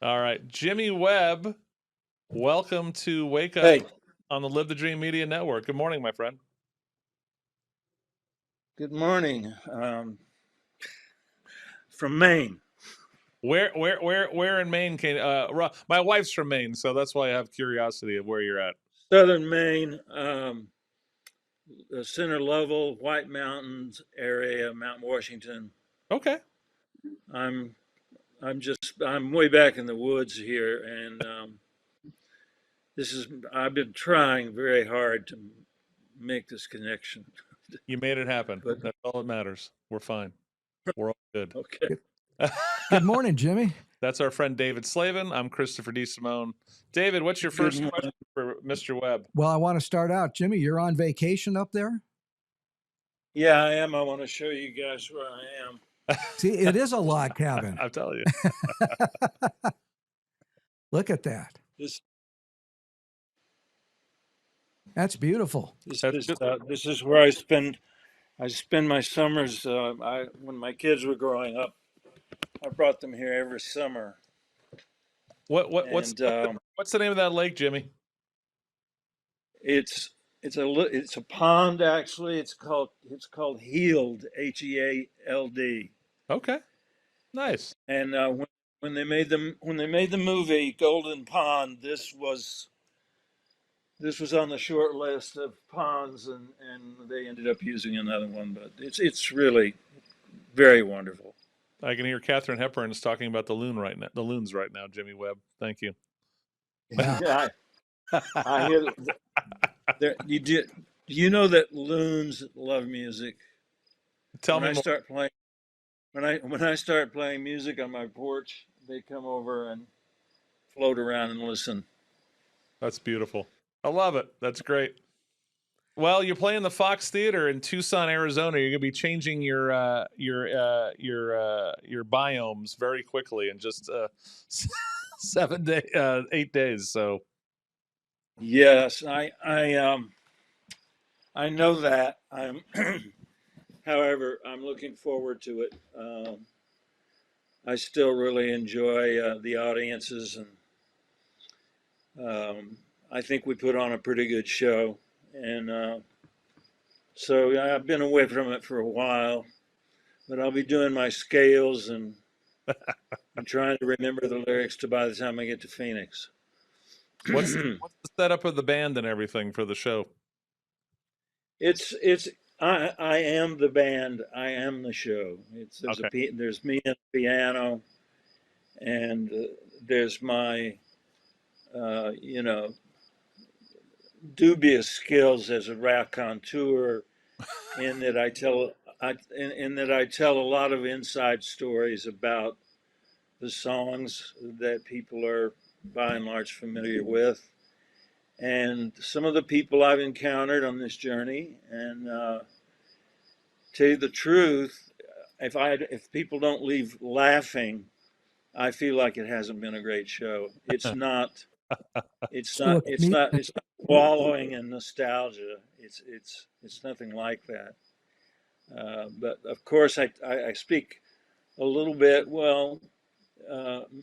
All right. Jimmy Webb, welcome to Wake Up Hey, on the Live the Dream Media Network. Good morning, my friend. good morning. From Maine. Where in Maine can my wife's from Maine, so that's why I have curiosity of where you're at. Southern Maine, the Center Level, White Mountains area, Mount Washington. Okay. I'm I'm way back in the woods here, and I've been trying very hard to make this connection. You made it happen. But That's all that matters. We're fine. We're all good. okay, Good, good morning, Jimmy. That's our friend David Slavin. I'm Christopher DeSimone. David, what's your good first question morning. for Mr. Webb? Well, I want to start out. Jimmy, you're on vacation up there? Yeah, I am. I want to show you guys where I am. See, it is a log cabin. I'm telling you. Look at that. This That's beautiful. this is where I spend my summers. When my kids were growing up, I brought them here every summer. What's And what's the name of that lake, Jimmy? it's a pond actually. It's called Heald, Heald. Okay. Nice. And when they made the movie Golden Pond, this was on the short list of ponds, and they ended up using another one. But it's really very wonderful. I can hear Katharine Hepburn is talking about the loons right now, Jimmy Webb. Thank you. Yeah. I hear that. Do you know that loons love music? Tell When me I more. start playing when I start playing music on my porch, they come over and float around and listen. That's beautiful. I love it. That's great. Well, you're playing the Fox Theater in Tucson, Arizona. You're going to be changing your biomes very quickly in just 8 days. So Yes, I know that. However, I'm looking forward to it. I still really enjoy the audiences, and I think we put on a pretty good show. And so yeah, I've been away from it for a while, but I'll be doing my scales and I'm trying to remember the lyrics to by the time I get to Phoenix. what's the setup of the band and everything for the show? it's I am the band. I am the show. Okay. There's me and the piano, and there's my you know, dubious skills as a raconteur, in that I tell a lot of inside stories about the songs that people are by and large familiar with, and some of the people I've encountered on this journey. And tell you the truth, if people don't leave laughing, I feel like it hasn't been a great show. It's not. Look, It's not wallowing in nostalgia. It's nothing like that. But of course, I speak a little bit. Well,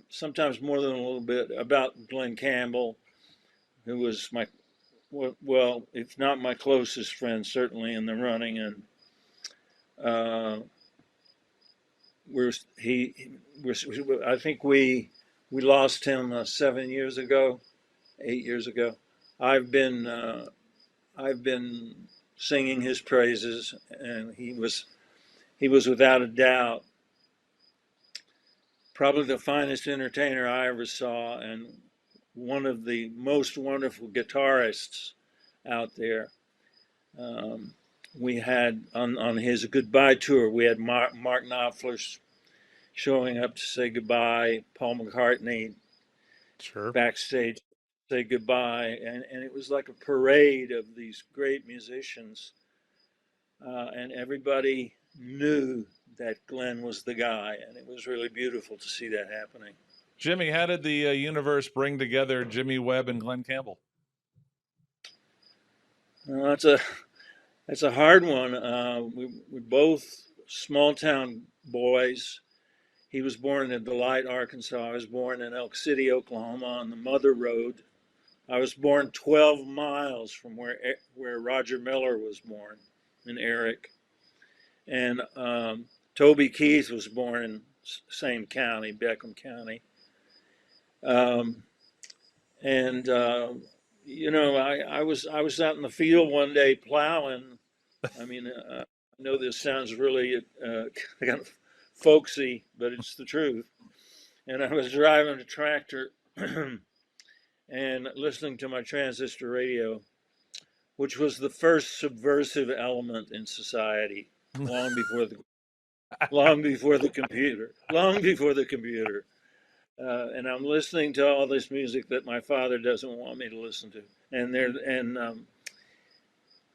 sometimes more than a little bit about Glenn Campbell, who was my, well, if not my closest friend, certainly in the running. And uh, we're he we're, I think we lost him 7 years ago, 8 years ago. I've been uh, I've been singing his praises, and he was without a doubt probably the finest entertainer I ever saw, and one of the most wonderful guitarists out there. Um, we had on his goodbye tour, we had Mark Knopfler showing up to say goodbye, Paul McCartney Sure. backstage say goodbye, and it was like a parade of these great musicians, and everybody knew that Glenn was the guy, and it was really beautiful to see that happening. Jimmy, how did the universe bring together Jimmy Webb and Glenn Campbell? That's a hard one. We both small town boys. he was born in Delight, Arkansas. I was born in Elk City, Oklahoma, on the Mother Road. I was born 12 miles from where Roger Miller was born, and Eric. And Toby Keith was born in same county, Beckham County. And I was out in the field one day plowing. I mean, I know this sounds really kind of folksy, but it's the truth. And I was driving a tractor and listening to my transistor radio, which was the first subversive element in society, long before the computer, long before the computer. And I'm listening to all this music that my father doesn't want me to listen to. And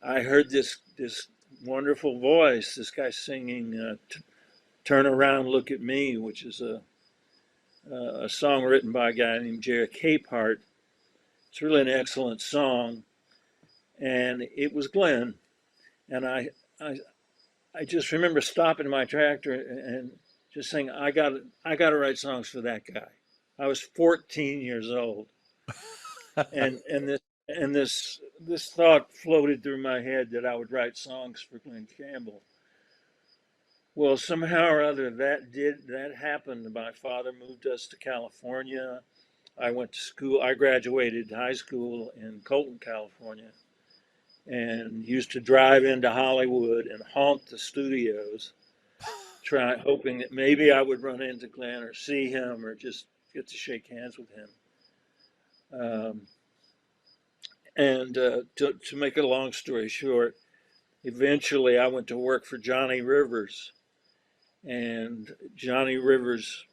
I heard this wonderful voice, this guy singing "Turn Around, Look at Me," which is a song written by a guy named Jerry Capehart. It's really an excellent song, and it was Glenn. And I just remember stopping my tractor and just saying, I got to write songs for that guy. I was 14 years old, and this thought floated through my head that I would write songs for Glenn Campbell. Well, somehow or other that happened. My father moved us to California. I went to school. I graduated high school in Colton, California, and used to drive into Hollywood and haunt the studios, hoping that maybe I would run into Glenn or see him or just get to shake hands with him. To make a long story short, eventually I went to work for Johnny Rivers, and Johnny Rivers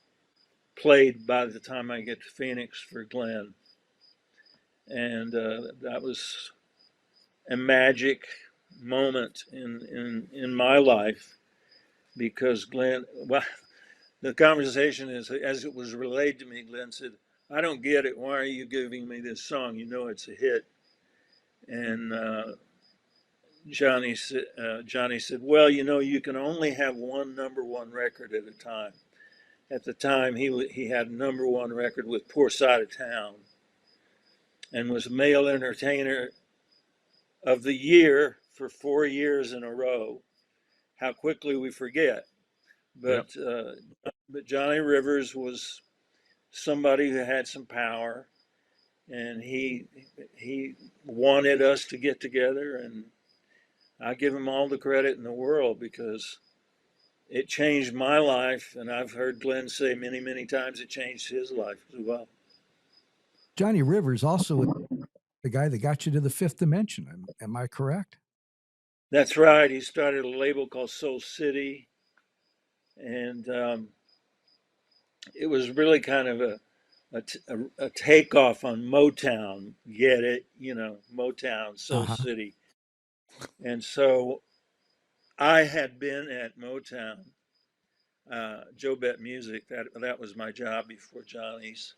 played by the time I get to Phoenix for Glenn. And that was a magic moment in my life, because Glenn, well, the conversation is, as it was relayed to me, Glenn said, "I don't get it. Why are you giving me this song? You know it's a hit." And Johnny said, "Well, you can only have one #1 record at a time." At the time, he had #1 record with "Poor Side of Town," and was Male Entertainer of the Year for 4 years in a row. How quickly we forget. But yep. But Johnny Rivers was somebody who had some power, and he wanted us to get together, and I give him all the credit in the world, because it changed my life, and I've heard Glenn say many, many times it changed his life as well. Johnny Rivers also the guy that got you to the Fifth Dimension. Am I correct? That's right. He started a label called Soul City, and it was really kind of a takeoff on Motown. Get it? Motown, Soul City. And so I had been at Motown, Joe Bet Music. That was my job before Johnny's.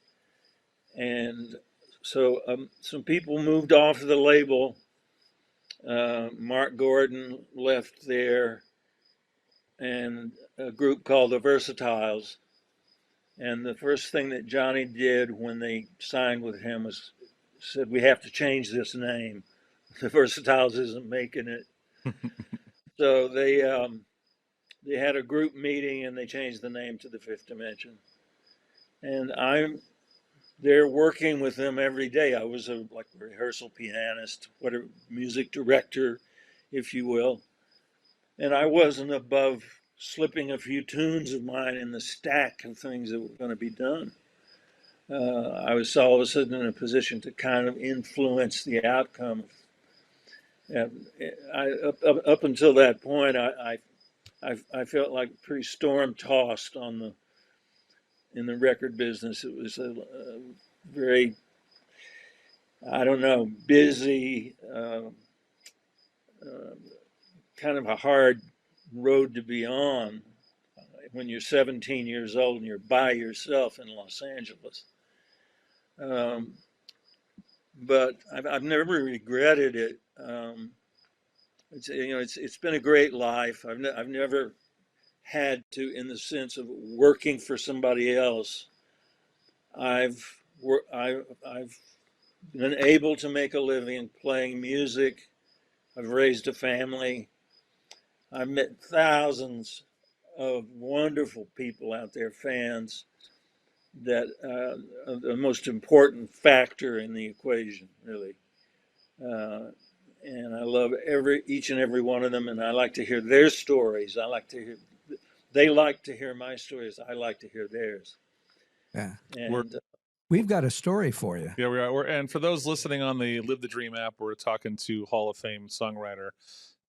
And so some people moved off of the label. Mark Gordon left there, and a group called the Versatiles. And the first thing that Johnny did when they signed with him was said, "We have to change this name. The Versatiles isn't making it." So they had a group meeting, and they changed the name to the Fifth Dimension. And I'm there working with them every day. I was a rehearsal pianist, whatever, music director, if you will. And I wasn't above slipping a few tunes of mine in the stack of things that were going to be done. I was all of a sudden in a position to kind of influence the outcome. And up until that point, I felt like pretty storm tossed in the record business. It was a very, I don't know, busy, kind of a hard road to be on when you're 17 years old and you're by yourself in Los Angeles. But I've never regretted it. It's been a great life. I've never had to, in the sense of working for somebody else. I've been able to make a living playing music. I've raised a family. I've met thousands of wonderful people out there, fans, that are the most important factor in the equation, really. And I love each and every one of them, and I like to hear their stories. They like to hear my stories. I like to hear theirs. Yeah. And we've got a story for you. Yeah, we are. And for those listening on the Live the Dream app, we're talking to Hall of Fame songwriter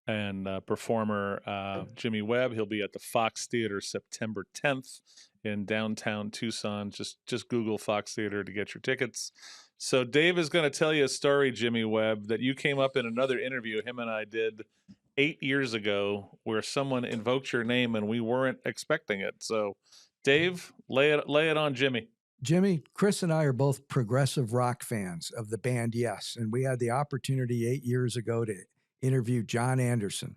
and performer Jimmy Webb. He'll be at the Fox Theater September 10th in downtown Tucson. Just Google Fox Theater to get your tickets. So Dave is going to tell you a story, Jimmy Webb, that you came up in another interview him and I did 8 years ago, where someone invoked your name and we weren't expecting it. So, Dave, lay it on Jimmy. Jimmy, Chris and I are both progressive rock fans of the band Yes, and we had the opportunity 8 years ago to interview John Anderson.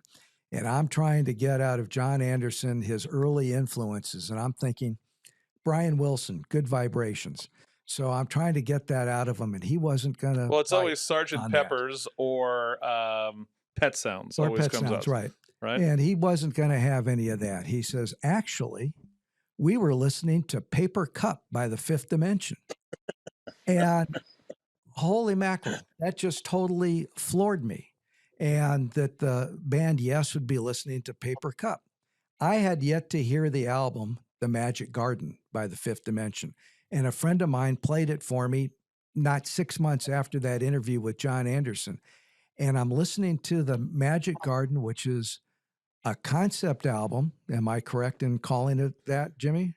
And I'm trying to get out of John Anderson his early influences, and I'm thinking Brian Wilson, Good Vibrations. So I'm trying to get that out of him, and he wasn't going to. Well, it's always Sgt. Pepper's or Pet Sounds. Or always Pet comes Sounds, up, right. right? And he wasn't going to have any of that. He says, actually, we were listening to Paper Cup by the Fifth Dimension. And holy mackerel, that just totally floored me. And that the band Yes would be listening to Paper Cup. I had yet to hear the album, The Magic Garden by the Fifth Dimension. And a friend of mine played it for me not 6 months after that interview with John Anderson. And I'm listening to The Magic Garden, which is a concept album. Am I correct in calling it that, Jimmy?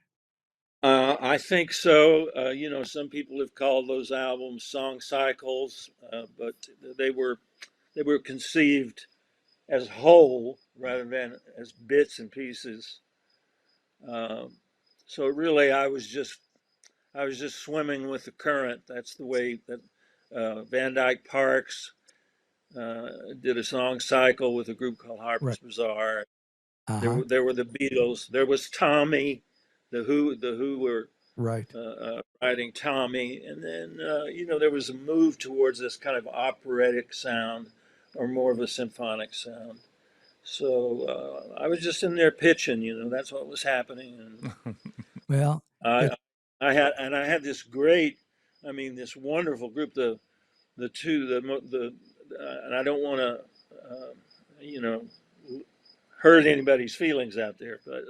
I think so. Some people have called those albums song cycles, but they were conceived as whole rather than as bits and pieces. So really, I was just swimming with the current. That's the way that Van Dyke Parks did a song cycle with a group called Harper's Bazaar. Uh-huh. There were the Beatles. There was Tommy. The Who were Right. writing Tommy, and then there was a move towards this kind of operatic sound, or more of a symphonic sound. So I was just in there pitching. That's what was happening. And Well, I had this great, this wonderful group. And I don't want to, hurt anybody's feelings out there, but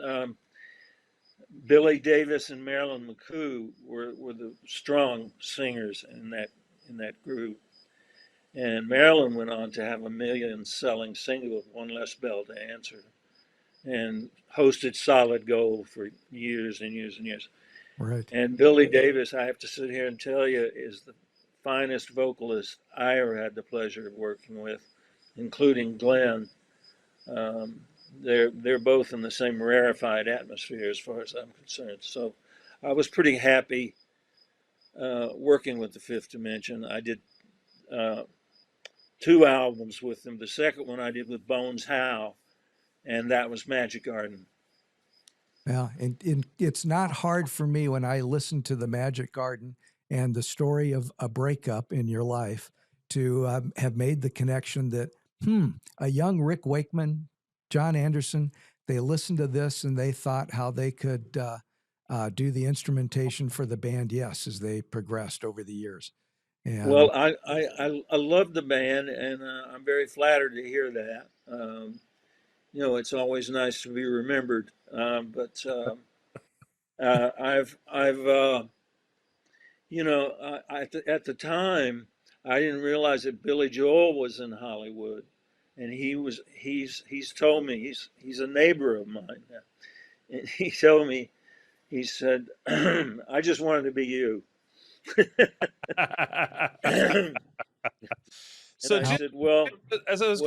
Billy Davis and Marilyn McCoo were the strong singers in that group. And Marilyn went on to have a million-selling single, One Less Bell to Answer, and hosted Solid Gold for years and years and years. right. And Billy Davis, I have to sit here and tell you, is the finest vocalist I ever had the pleasure of working with, including Glenn. They're both in the same rarefied atmosphere as far as I'm concerned. So I was pretty happy working with the Fifth Dimension. I did 2 albums with them. The second one I did with Bones Howe, and that was Magic Garden. Well, and it's not hard for me when I listen to The Magic Garden and the story of a breakup in your life to have made the connection that, a young Rick Wakeman, John Anderson, they listened to this and they thought how they could do the instrumentation for the band Yes as they progressed over the years. And, Well, I love the band, and I'm very flattered to hear that. It's always nice to be remembered. But I've at the time I didn't realize that Billy Joel was in Hollywood, and he's told me he's a neighbor of mine now, and he told me, he said, I just wanted to be you. So, I said, well, as I was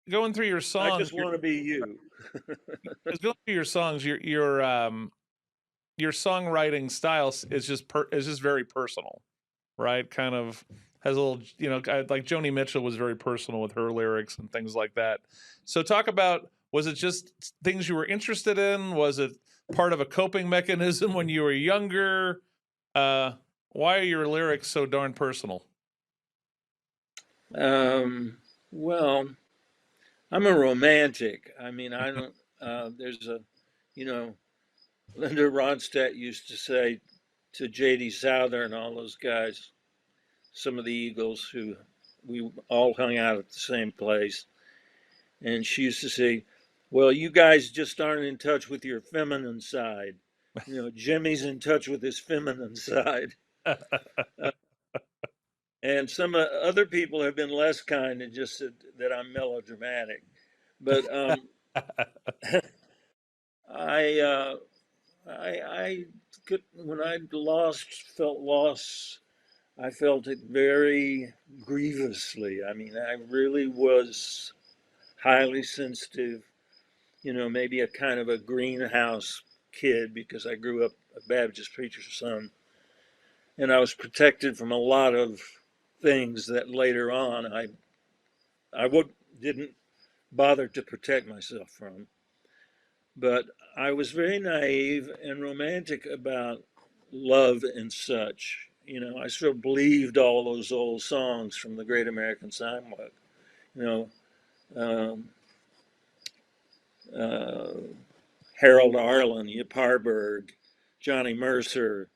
going through your songs, I just want to be you. I was going through your songs. Your songwriting style is just very personal, right? Kind of has a little, like Joni Mitchell was very personal with her lyrics and things like that. So talk about Was it just things you were interested in? Was it part of a coping mechanism when you were younger? Why are your lyrics so darn personal? Well, I'm a romantic. I mean, I don't, there's a, you know, Linda Ronstadt used to say to J.D. Souther and all those guys, some of the Eagles who we all hung out at the same place. And she used to say, well, you guys just aren't in touch with your feminine side. Jimmy's in touch with his feminine side. And some other people have been less kind and just said that I'm melodramatic. But I, I could, when I felt loss, I felt it very grievously. I mean, I really was highly sensitive, maybe a kind of a greenhouse kid because I grew up a Baptist preacher's son. And I was protected from a lot of things that later on didn't bother to protect myself from. But I was very naive and romantic about love and such. I still believed all those old songs from the Great American Songbook. You know, um, uh, Harold Arlen, Yip Harburg, Johnny Mercer,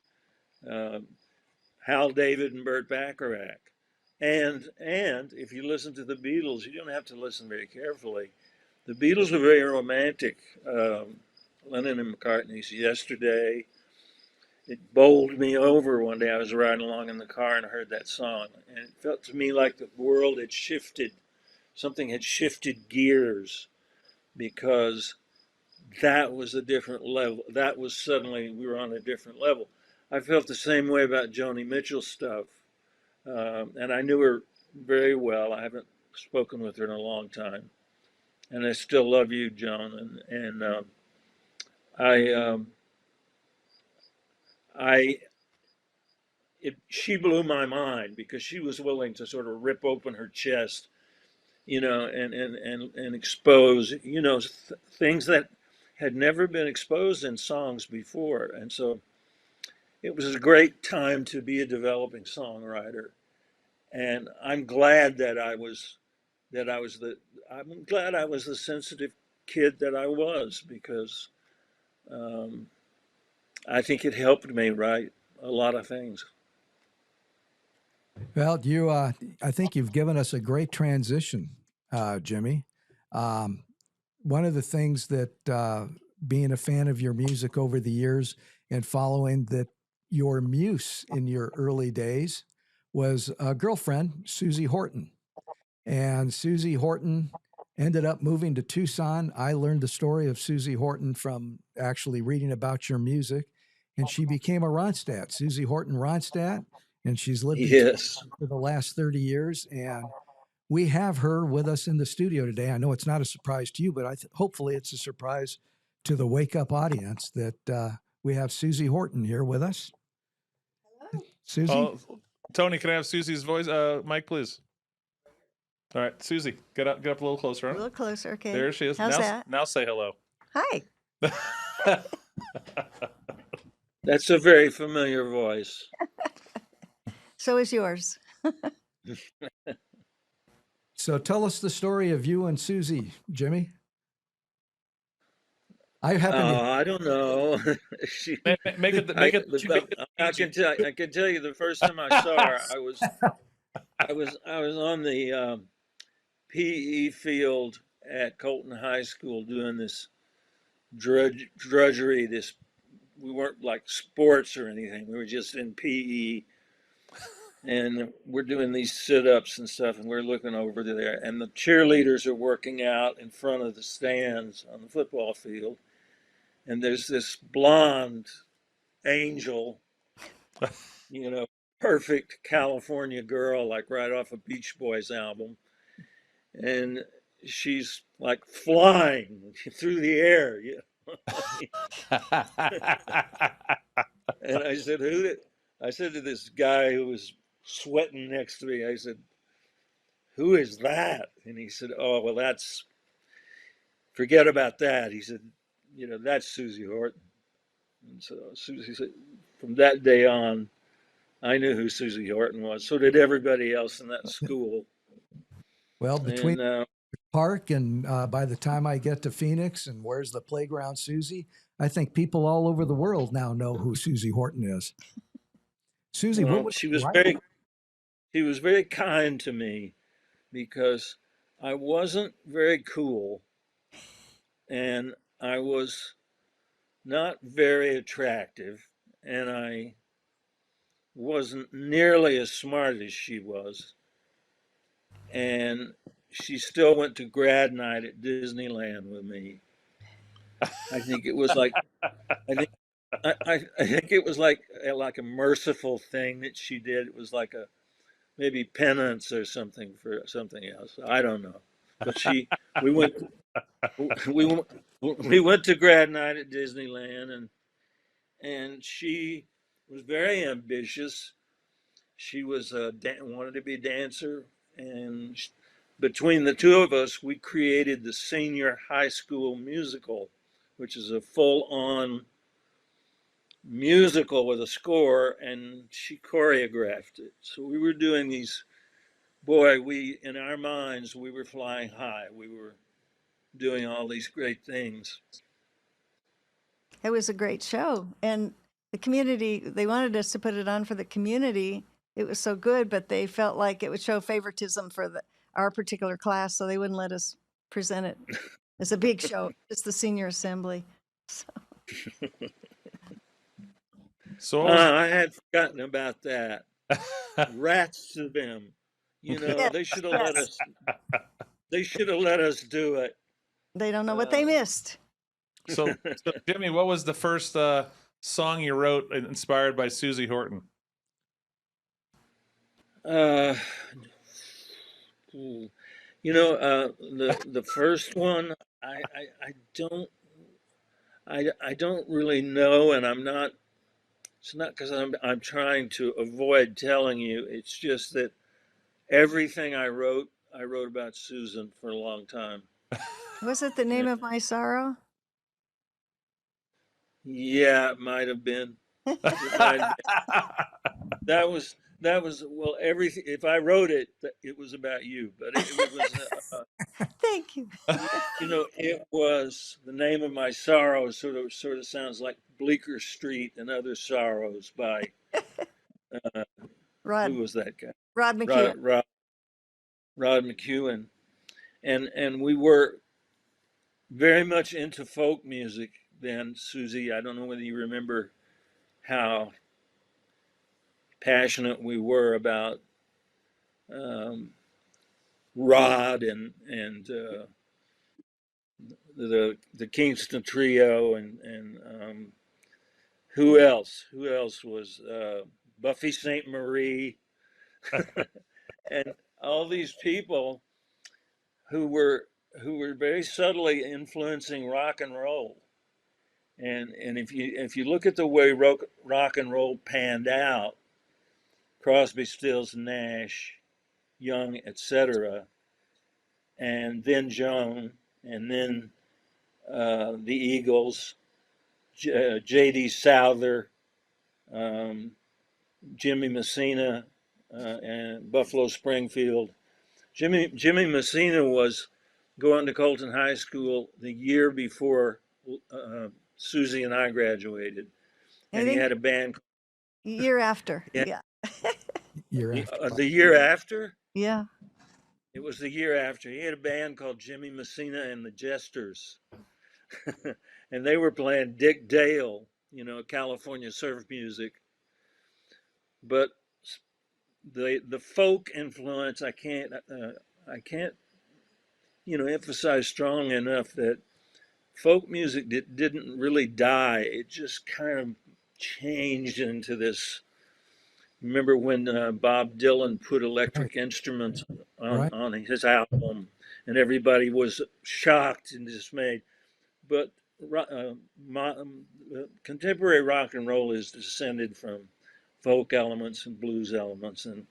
uh, Hal David, and Burt Bacharach. And if you listen to the Beatles, you don't have to listen very carefully. The Beatles were very romantic. Lennon and McCartney's Yesterday. It bowled me over one day. I was riding along in the car and I heard that song. And it felt to me like the world had shifted. Something had shifted gears because that was a different level. That was suddenly, we were on a different level. I felt the same way about Joni Mitchell's stuff. And I knew her very well. I haven't spoken with her in a long time. And I still love you, Joan. I, I, she blew my mind because she was willing to sort of rip open her chest, and expose, things that had never been exposed in songs before. And so it was a great time to be a developing songwriter. And I'm glad I'm glad I was the sensitive kid that I was because um, I think it helped me write a lot of things. Well, I think you've given us a great transition, Jimmy. Um, One of the things that being a fan of your music over the years and following that your muse in your early days was a girlfriend, Susie Horton. And Susie Horton ended up moving to Tucson. I learned the story of Susie Horton from actually reading about your music, and she became a Ronstadt, Susie Horton Ronstadt, and she's lived in Yes. Tucson for the last 30 years. And we have her with us in the studio today. I know it's not a surprise to you, but hopefully it's a surprise to the Wake Up audience that we have Susie Horton here with us. Susie? Oh, Tony, can I have Susie's voice? Mike, please. All right, Susie, get up a little closer. A Huh? little closer, okay. There she is. How's now, that? now say hello. Hi. That's a very familiar voice. So is yours. So tell us the story of you and Susie, Jimmy. I happen to. I don't know. Make it. I can tell you the first time I saw her, I was on the PE field at Colton High School doing this drudgery. We weren't like sports or anything. We were just in PE, and we're doing these sit-ups and stuff, and we're looking over there, and the cheerleaders are working out in front of the stands on the football field, and there's this blonde angel, perfect California girl, like right off a Beach Boys album, and she's like flying through the air. And I said, I said to this guy who was sweating next to me, I said, who is that? And he said, oh, well, forget about that. He said, that's Susie Horton. And so Susie said, from that day on, I knew who Susie Horton was. So did everybody else in that school. Well, between And Park and by the time I get to Phoenix and where's the playground Susie, I think people all over the world now know who Susie Horton is. Susie, what was she it was like? very kind to me because I wasn't very cool and I was not very attractive and I wasn't nearly as smart as she was. And she still went to grad night at Disneyland with me. I think it was like I think I think it was like a merciful thing that she did. It was like a maybe penance or something for something else. I don't know. But we went we we went to grad night at Disneyland and she was very ambitious. She was wanted to be a dancer and between the two of us we created the senior high school musical, which is a full-on musical with a score, and she choreographed it. So we were doing these, boy, we, in our minds, we were flying high. We were doing all these great things. It was a great show. And the community, they wanted us to put it on for the community. It was so good, but they felt like it would show favoritism for our particular class, so they wouldn't let us present it as a big show. It's the senior assembly. So I had forgotten about that. Rats to them. They should have let us. They should have let us do it. They don't know what they missed. so Jimmy, what was the first song you wrote inspired by Susie Horton? The first one I don't really know, and I'm not. It's not because I'm trying to avoid telling you. It's just that everything I wrote about Susan for a long time. Was it The Name of My Sorrow? Yeah, it might have been. That was well everything. If I wrote it, it was about you. But it was. Thank you. It was The Name of My Sorrow. Sort of sounds like Bleecker Street and Other Sorrows by who was that guy? Rod McEwen. Rod McEwen. And we were very much into folk music then, Susie. I don't know whether you remember how passionate we were about Rod and the Kingston Trio and who else? Who else was Buffy St. Marie and all these people who were very subtly influencing rock and roll. And if you look at the way rock and roll panned out, Crosby, Stills, Nash, Young, etc., and then Joan, and then the Eagles, J.D. Souther, Jimmy Messina, and Buffalo Springfield. Jimmy Messina was going to Colton High School the year before Susie and I graduated, and he had a band. Year after, yeah. Year after. The year after? Yeah. It was the year after. He had a band called Jimmy Messina and the Jesters. And they were playing Dick Dale, California surf music. But the folk influence, I can't emphasize strong enough that folk music didn't really die. It just kind of changed into this. Remember when Bob Dylan put electric instruments on his album, and everybody was shocked and dismayed. But contemporary rock and roll is descended from folk elements and blues elements and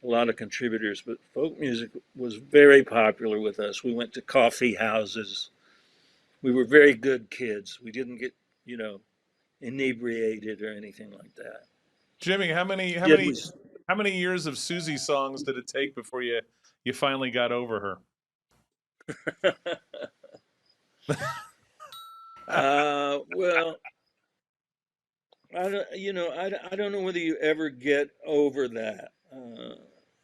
a lot of contributors. But folk music was very popular with us. We went to coffee houses we were very good kids. We didn't get, you know, inebriated or anything like that. Jimmy, Did we? how many years of Susie songs did it take before you finally got over her? Well, I don't, you know, I don't know whether you ever get over that.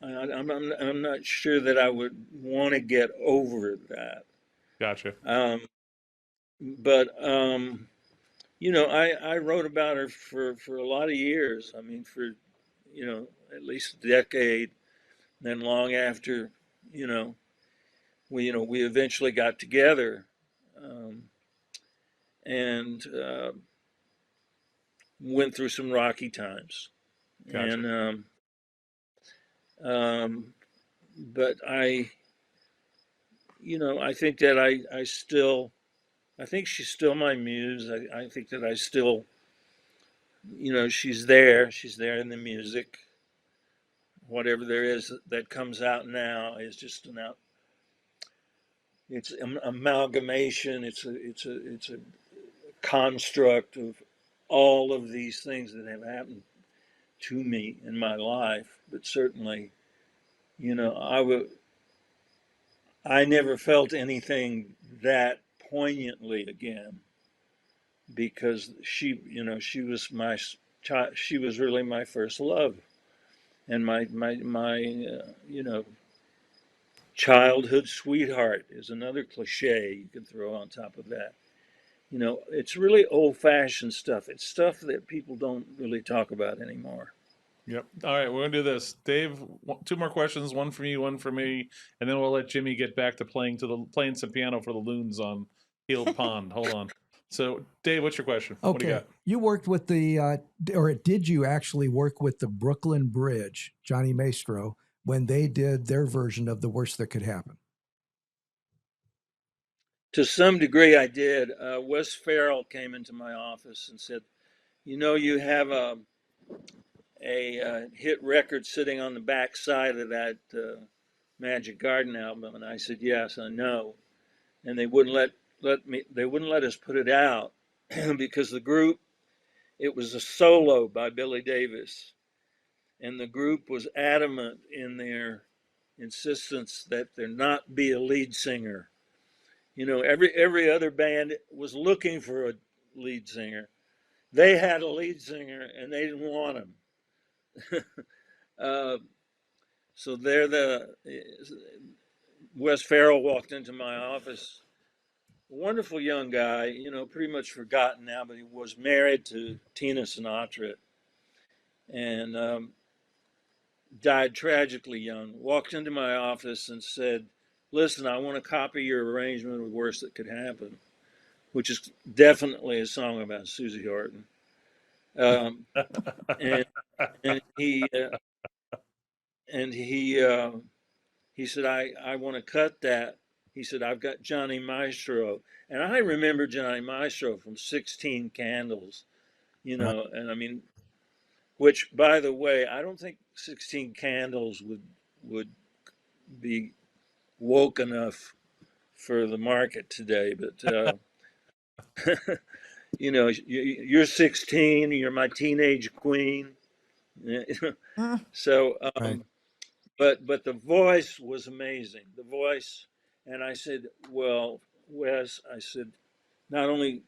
I'm not sure that I would want to get over that. Gotcha. But you know, I wrote about her for a lot of years. I mean, for, you know, at least a decade. Then long after, you know, we eventually got together, um, and went through some rocky times. Gotcha. And um, but I think that I think she's still my muse. I think that I still, she's there in the music. Whatever there is that comes out now is just it's an amalgamation. It's a construct of all of these things that have happened to me in my life. But certainly, you know, I never felt anything that poignantly again, because she was she was really my first love, and my childhood sweetheart is another cliche you can throw on top of that. You know, it's really old fashioned stuff. It's stuff that people don't really talk about anymore. Yep. All right, we're gonna do this. Dave, two more questions, one from you, one for me, and then we'll let Jimmy get back to playing some piano for the loons on Heald Pond. Hold on. So, Dave, what's your question? What do you Okay. got? You worked with or did you actually work with the Brooklyn Bridge, Johnny Maestro, when they did their version of The Worst That Could Happen? To some degree, I did. Wes Farrell came into my office and said, "You know, you have a hit record sitting on the back side of that Magic Garden album," and I said, "Yes, I know." And they wouldn't they wouldn't let us put it out because the group, it was a solo by Billy Davis, and the group was adamant in their insistence that there not be a lead singer. You know, every other band was looking for a lead singer. They had a lead singer, and they didn't want him. uh, so there, Wes Farrell walked into my office. A wonderful young guy, you know, pretty much forgotten now, but he was married to Tina Sinatra, and died tragically young. Walked into my office and said, "Listen, I want to copy your arrangement of Worst That Could Happen," which is definitely a song about Susie Horton. Um, and and he said, I want to cut that. He said, "I've got Johnny Maestro," and I remember Johnny Maestro from 16 Candles, you Right. know, and I mean, which, by the way, I don't think 16 Candles would be woke enough for the market today, but you know, you're 16, you're my teenage queen. Mm. So, Right. but the voice was amazing. The voice, and I said, "Well, Wes," I said, "not only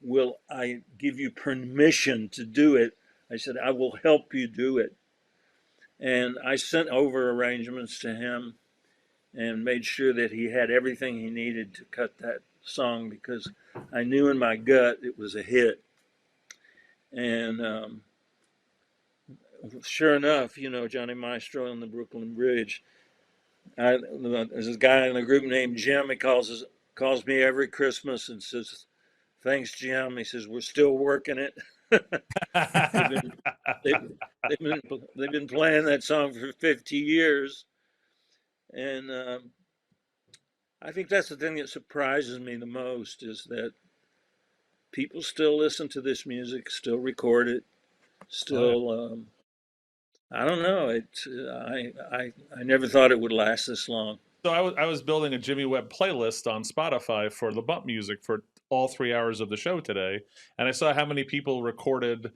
will I give you permission to do it, I said I will help you do it." And I sent over arrangements to him and made sure that he had everything he needed to cut that song, because I knew in my gut it was a hit. And sure enough, you know, Johnny Maestro on the Brooklyn Bridge. There's a guy in the group named Jim. He calls me every Christmas and says, "Thanks, Jim." He says, "We're still working it." they've been they've, they've been playing that song for 50 years, and I think that's the thing that surprises me the most, is that people still listen to this music, still record it, Oh, yeah. still. I don't know. I never thought it would last this long. So I was building a Jimmy Webb playlist on Spotify for the bump music for all 3 hours of the show today, and I saw how many people recorded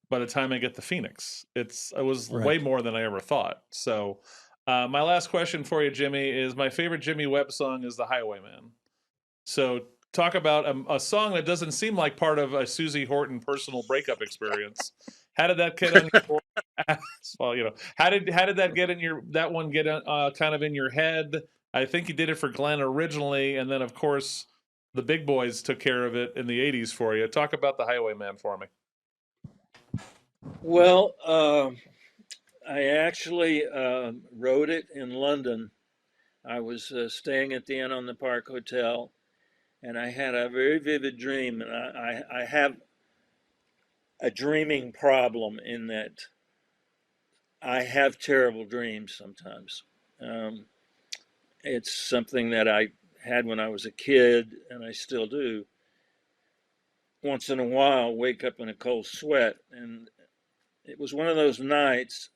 by the time I get to Phoenix. It was way Right. more than I ever thought. So my last question for you, Jimmy, is my favorite Jimmy Webb song is "The Highwayman." So talk about a song that doesn't seem like part of a Susie Horton personal breakup experience. How did that get on your well, how did that get in your kind of in your head? I think you did it for Glenn originally, and then of course the big boys took care of it in the '80s for you. Talk about the Highwayman for me. Well, I actually wrote it in London. I was staying at the Inn on the Park Hotel, and I had a very vivid dream. And I have a dreaming problem in that I have terrible dreams sometimes. It's something that I had when I was a kid, and I still do. Once in a while, wake up in a cold sweat, and it was one of those nights,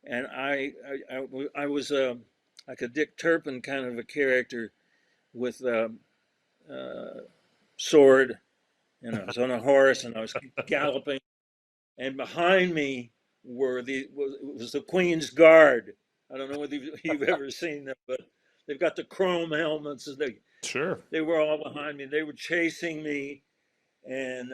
and I was like a Dick Turpin kind of a character with a sword, and I was on a horse, and I was galloping, and behind me was the Queen's Guard. I don't know whether you've ever seen them, but they've got the chrome helmets, and Sure. they were all behind me. They were chasing me, and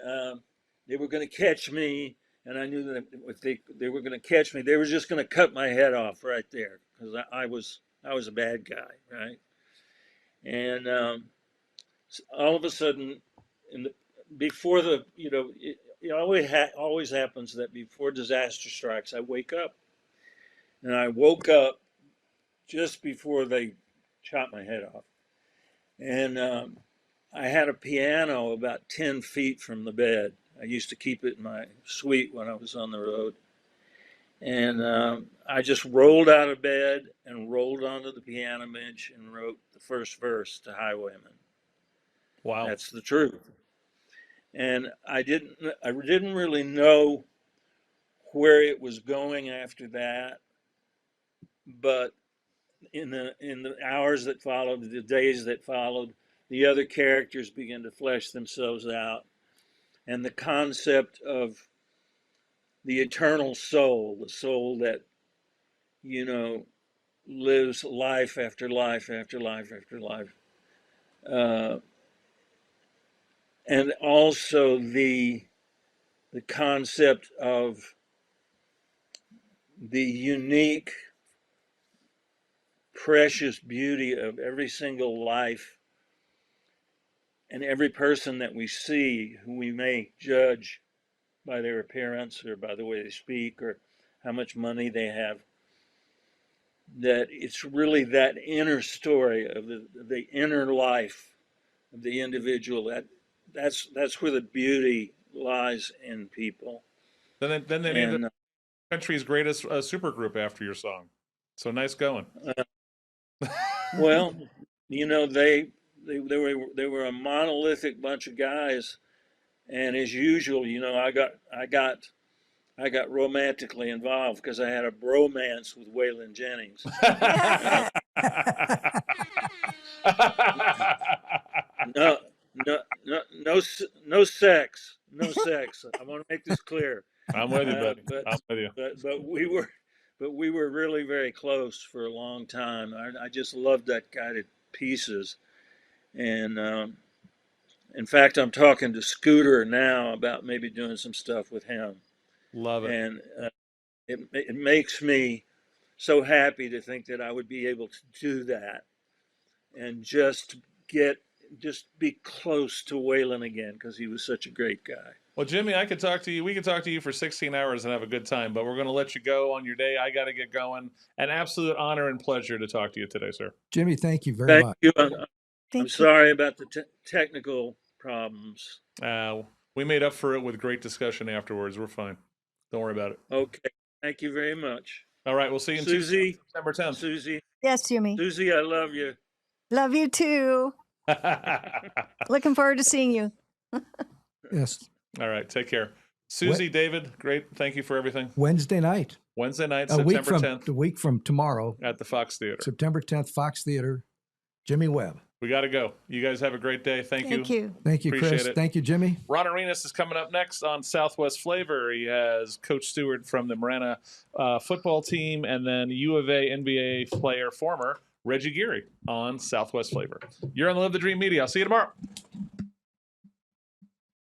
they were going to catch me. And I knew that if they were going to catch me, they were just going to cut my head off right there, because I was a bad guy, right? And all of a sudden, before it always happens that before disaster strikes, I wake up, and I woke up just before they chopped my head off, and I had a piano about 10 feet from the bed. I used to keep it in my suite when I was on the road. And I just rolled out of bed and rolled onto the piano bench and wrote the first verse to Highwayman. Wow. That's the truth. And I didn't really know where it was going after that, but in the hours that followed, the days that followed, the other characters began to flesh themselves out, and the concept of the eternal soul, the soul that lives life after life after life after life, and also the concept of the unique, precious beauty of every single life and every person that we see, who we may judge by their appearance or by the way they speak or how much money they have. That it's really that inner story of the inner life of the individual. That's where the beauty lies in people. Then they named the country's greatest supergroup after your song. So nice going. Well, they were a monolithic bunch of guys, and as usual, I got romantically involved because I had a bromance with Waylon Jennings. No, no sex. I want to make this clear. I'm with you, buddy. I'm with you. But we were really very close for a long time. I just loved that guy to pieces. And in fact, I'm talking to Scooter now about maybe doing some stuff with him. Love it. And it makes me so happy to think that I would be able to do that and just be close to Waylon again, because he was such a great guy. Well, Jimmy, I could talk to you. We could talk to you for 16 hours and have a good time, but we're going to let you go on your day. I got to get going. An absolute honor and pleasure to talk to you today, sir. Jimmy, thank you very much. Thank you. I'm sorry about the technical problems. We made up for it with great discussion afterwards. We're fine. Don't worry about it. Okay. Thank you very much. All right. We'll see you in Susie, September 10th. Susie. Yes, Jimmy. Susie, I love you. Love you too. Looking forward to seeing you. Yes. All right. Take care. Susie, David, great. Thank you for everything. Wednesday night, September 10th. a week from tomorrow, At the Fox Theater. September 10th, Fox Theater. Jimmy Webb. We got to go. You guys have a great day. Thank you. Thank you. Thank you, Appreciate Chris. it. Thank you, Jimmy. Ron Arenas is coming up next on Southwest Flavor. He has Coach Stewart from the Marana football team, and then U of A NBA player, former Reggie Geary, on Southwest Flavor. You're on the Live the Dream Media. I'll see you tomorrow.